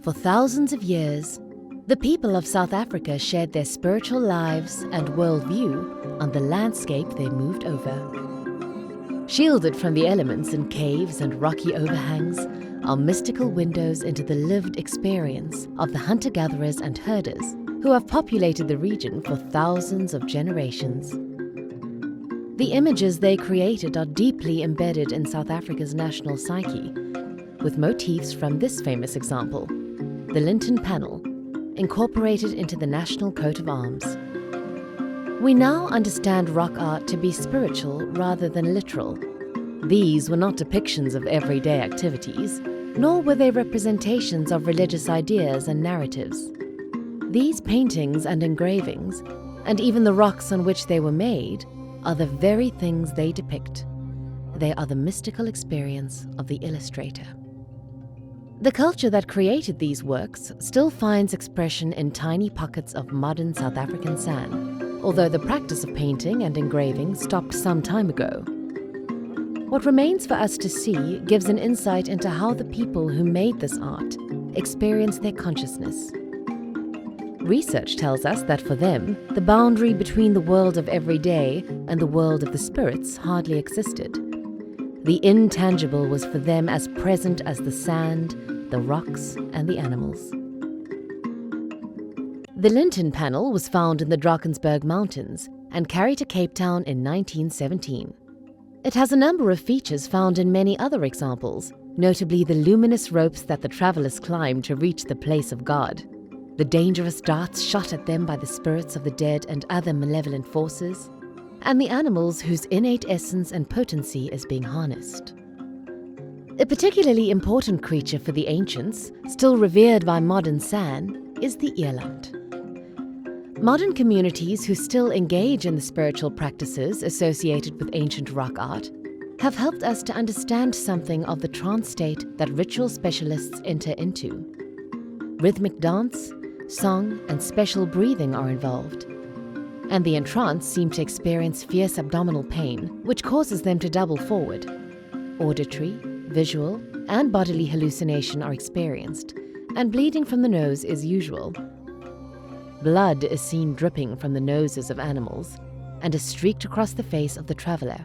For thousands of years, the people of South Africa shared their spiritual lives and worldview on the landscape they moved over. Shielded from the elements in caves and rocky overhangs are mystical windows into the lived experience of the hunter-gatherers and herders who have populated the region for thousands of generations. The images they created are deeply embedded in South Africa's national psyche, with motifs from this famous example, the Linton panel, incorporated into the national coat of arms. We now understand rock art to be spiritual rather than literal. These were not depictions of everyday activities, nor were they representations of religious ideas and narratives. These paintings and engravings, and even the rocks on which they were made, are the very things they depict. They are the mystical experience of the illustrator. The culture that created these works still finds expression in tiny pockets of modern South African sand, although the practice of painting and engraving stopped some time ago. What remains for us to see gives an insight into how the people who made this art experienced their consciousness. Research tells us that for them, the boundary between the world of everyday and the world of the spirits hardly existed. The intangible was for them as present as the sand, the rocks, and the animals. The Linton panel was found in the Drakensberg Mountains and carried to Cape Town in 1917. It has a number of features found in many other examples, notably the luminous ropes that the travelers climbed to reach the place of God, the dangerous darts shot at them by the spirits of the dead and other malevolent forces, and the animals whose innate essence and potency is being harnessed. A particularly important creature for the ancients, still revered by modern San, is the eland. Modern communities who still engage in the spiritual practices associated with ancient rock art have helped us to understand something of the trance state that ritual specialists enter into. Rhythmic dance, song, and special breathing are involved, and the entranced seem to experience fierce abdominal pain, which causes them to double forward. Auditory, visual, and bodily hallucination are experienced, and bleeding from the nose is usual. Blood is seen dripping from the noses of animals and is streaked across the face of the traveler,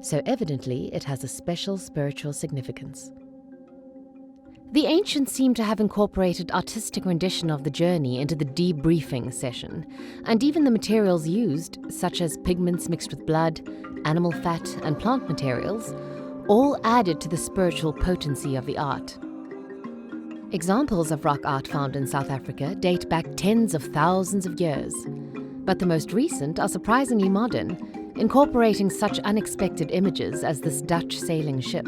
so evidently it has a special spiritual significance. The ancients seem to have incorporated artistic rendition of the journey into the debriefing session, and even the materials used, such as pigments mixed with blood, animal fat, and plant materials, all added to the spiritual potency of the art. Examples of rock art found in South Africa date back tens of thousands of years, but the most recent are surprisingly modern, incorporating such unexpected images as this Dutch sailing ship.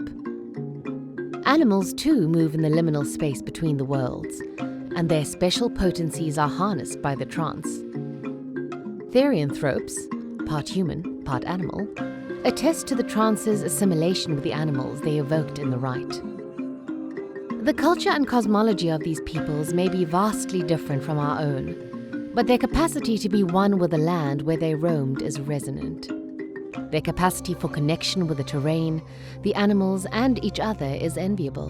Animals too move in the liminal space between the worlds, and their special potencies are harnessed by the trance. Therianthropes, part human, part animal, attest to the trance's assimilation with the animals they evoked in the rite. The culture and cosmology of these peoples may be vastly different from our own, but their capacity to be one with the land where they roamed is resonant. Their capacity for connection with the terrain, the animals, and each other is enviable.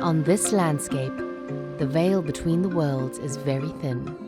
On this landscape, the veil between the worlds is very thin.